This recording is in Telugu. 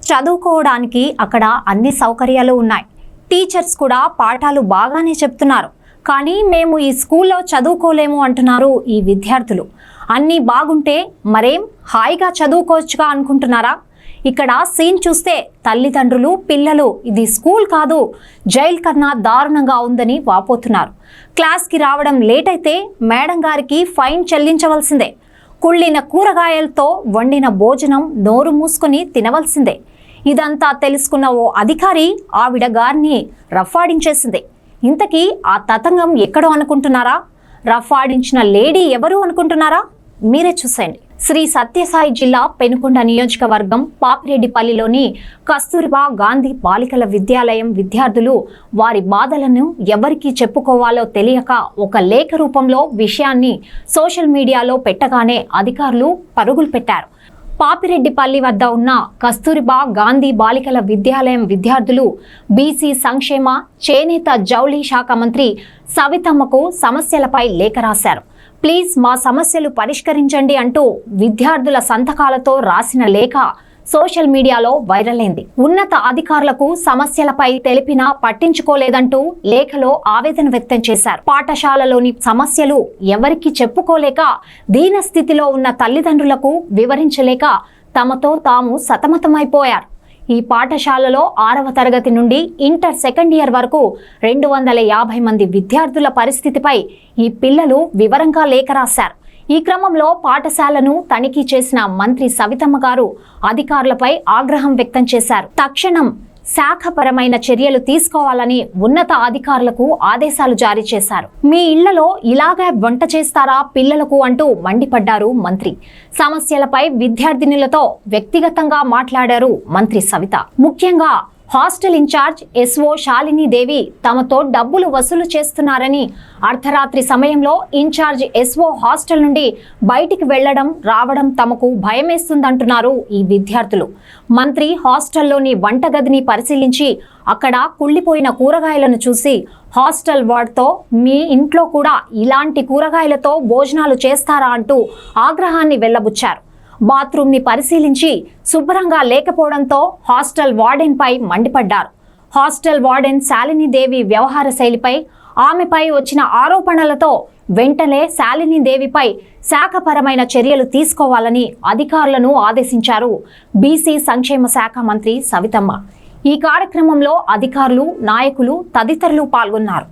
చదువుకోవడానికి అక్కడ అన్ని సౌకర్యాలు ఉన్నాయి. టీచర్స్ కూడా పాఠాలు బాగానే చెప్తున్నారు. కానీ మేము ఈ స్కూల్లో చదువుకోలేము అంటున్నారు ఈ విద్యార్థులు. అన్నీ బాగుంటే మరేం హాయిగా చదువుకోవచ్చుగా అనుకుంటున్నారా? ఇక్కడ సీన్ చూస్తే తల్లిదండ్రులు పిల్లలు ఇది స్కూల్ కాదు, జైలు కన్నా దారుణంగా ఉందని వాపోతున్నారు. క్లాస్కి రావడం లేట్ అయితే మేడం గారికి ఫైన్ చెల్లించవలసిందే. కుళ్ళిన కూరగాయలతో వండిన భోజనం నోరు మూసుకొని తినవలసిందే. ఇదంతా తెలుసుకున్న ఓ అధికారి ఆవిడ గారిని రఫాడించేసింది. ఇంతకీ ఆ తతంగం ఎక్కడో అనుకుంటున్నారా? రఫాడించిన లేడీ ఎవరు అనుకుంటున్నారా? మీరే చూసేయండి. శ్రీ సత్యసాయి జిల్లా పెనుకొండ నియోజకవర్గం పాపిరెడ్డిపల్లిలోని కస్తూర్బా గాంధీ బాలికల విద్యాలయం విద్యార్థులు వారి బాధలను ఎవరికి చెప్పుకోవాలో తెలియక ఒక లేఖ రూపంలో విషయాన్ని సోషల్ మీడియాలో పెట్టగానే అధికారులు పరుగులు పెట్టారు. పాపిరెడ్డిపల్లి వద్ద ఉన్న కస్తూర్బా గాంధీ బాలికల విద్యాలయం విద్యార్థులు బీసీ సంక్షేమ చేనేత జౌళి శాఖ మంత్రి సవితమ్మకు సమస్యలపై లేఖ రాశారు. ప్లీజ్ మా సమస్యలు పరిష్కరించండి అంటూ విద్యార్థుల సంతకాలతో రాసిన లేఖ సోషల్ మీడియాలో వైరల్ అయింది. ఉన్నత అధికారులకు సమస్యలపై తెలిపినా పట్టించుకోలేదంటూ లేఖలో ఆవేదన వ్యక్తం చేశారు. పాఠశాలలోని సమస్యలు ఎవరికి చెప్పుకోలేక దీన స్థితిలో ఉన్న తల్లిదండ్రులకు వివరించలేక తమతో తాము సతమతమైపోయారు. ఈ పాఠశాలలో 6వ తరగతి నుండి ఇంటర్ సెకండ్ ఇయర్ వరకు 250 మంది విద్యార్థుల పరిస్థితిపై ఈ పిల్లలు వివరంగా లేఖ రాశారు. ఈ క్రమంలో పాఠశాలను తనిఖీ చేసిన మంత్రి సవితమ్మ గారు అధికారులపై ఆగ్రహం వ్యక్తం చేశారు. తక్షణం శాఖపరమైన చర్యలు తీసుకోవాలని ఉన్నత అధికారులకు ఆదేశాలు జారీ చేశారు. మీ ఇళ్లలో ఇలాగే వంట చేస్తారా పిల్లలకు అంటూ మండిపడ్డారు మంత్రి. సమస్యలపై విద్యార్థినులతో వ్యక్తిగతంగా మాట్లాడారు మంత్రి సవిత. ముఖ్యంగా హాస్టల్ ఇన్ఛార్జ్ ఎస్ఓ శాలినీదేవి తమతో డబ్బులు వసూలు చేస్తున్నారని, అర్ధరాత్రి సమయంలో ఇన్ఛార్జ్ ఎస్ఓ హాస్టల్ నుండి బయటికి వెళ్లడం రావడం తమకు భయమేస్తుందంటున్నారు ఈ విద్యార్థులు. మంత్రి హాస్టల్లోని వంటగదిని పరిశీలించి అక్కడ కుళ్ళిపోయిన కూరగాయలను చూసి హాస్టల్ వార్డ్తో మీ ఇంట్లో కూడా ఇలాంటి కూరగాయలతో భోజనాలు చేస్తారా అంటూ ఆగ్రహాన్ని వెళ్లబుచ్చారు. బాత్రూమ్ ని పరిశీలించి శుభ్రంగా లేకపోవడంతో హాస్టల్ వార్డెన్ పై మండిపడ్డారు. హాస్టల్ వార్డెన్ శాలినీదేవి వ్యవహార శైలిపై, ఆమెపై వచ్చిన ఆరోపణలతో వెంటనే శాలినీదేవిపై శాఖపరమైన చర్యలు తీసుకోవాలని అధికారులను ఆదేశించారు బీసీ సంక్షేమ శాఖ మంత్రి సవితమ్మ. ఈ కార్యక్రమంలో అధికారులు, నాయకులు తదితరులు పాల్గొన్నారు.